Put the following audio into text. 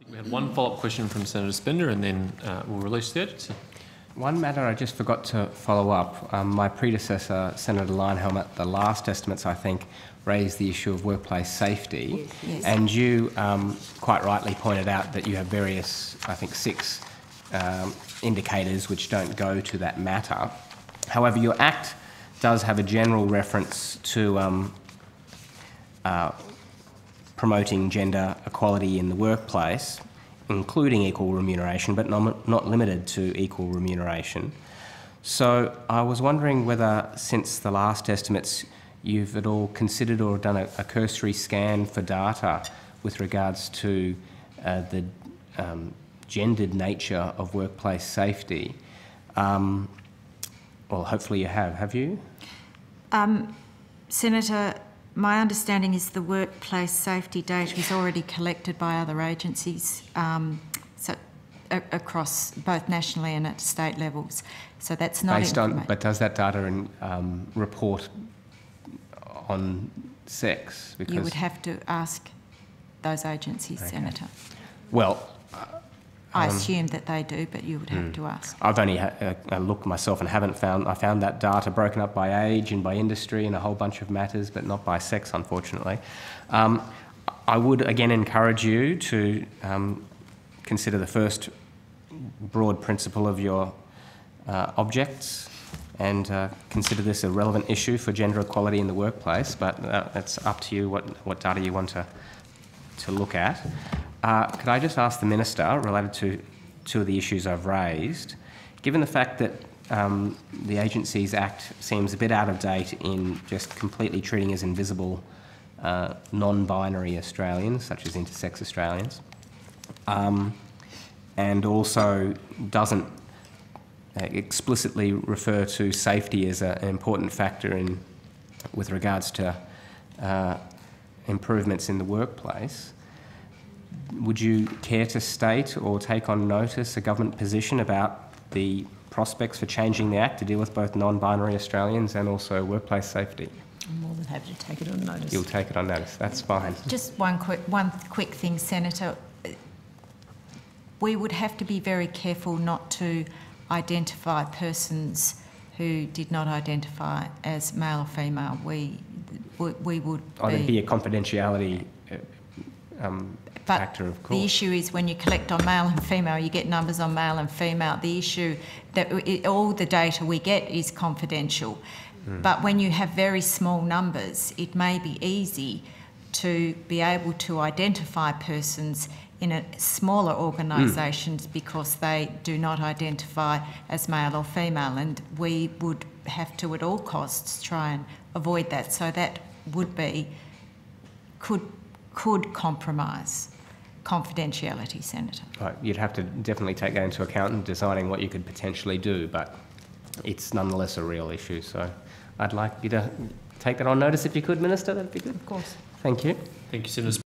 We had one follow-up question from Senator Spender, and then we'll release the agency. One matter I just forgot to follow up. My predecessor, Senator Leyonhjelm, at the last estimates, I think, raised the issue of workplace safety. Yes. And you quite rightly pointed out that you have various, I think, 6 indicators which don't go to that matter. However, your Act does have a general reference to promoting gender equality in the workplace, including equal remuneration, but not limited to equal remuneration. So I was wondering whether, since the last estimates, you've at all considered or done a cursory scan for data with regards to the gendered nature of workplace safety. Well, hopefully you have you? Senator, my understanding is the workplace safety data is already collected by other agencies across both nationally and at state levels. So that's not based on, but does that data report on sex? Because you would have to ask those agencies, okay. Senator. Well, I assume that they do, but you would have to ask. I've only looked myself and haven't found. I found that data broken up by age and by industry and a whole bunch of matters, but not by sex, unfortunately. I would again encourage you to consider the first broad principle of your objects and consider this a relevant issue for gender equality in the workplace. But it's up to you what data you want to look at. Could I just ask the Minister, related to 2 of the issues I've raised, given the fact that the Agencies Act seems a bit out of date in just completely treating as invisible non-binary Australians, such as intersex Australians, and also doesn't explicitly refer to safety as an important factor with regards to improvements in the workplace, would you care to state or take on notice a government position about the prospects for changing the Act to deal with both non-binary Australians and also workplace safety? I'm more than happy to take it on notice. You'll take it on notice, that's fine. Just one quick thing, Senator. We would have to be very careful not to identify persons who did not identify as male or female. We would there'd be a confidentiality factor, of course. The issue is when you collect on male and female, you get numbers on male and female. The issue that all the data we get is confidential. But when you have very small numbers, it may be easy to be able to identify persons in smaller organisations because they do not identify as male or female, and we would have to at all costs try and avoid that. So that would be, could compromise confidentiality, Senator. Right, you'd have to definitely take that into account in deciding what you could potentially do, but it's nonetheless a real issue. So I'd like you to take that on notice if you could, Minister. That'd be good. Of course. Thank you. Thank you, Senator.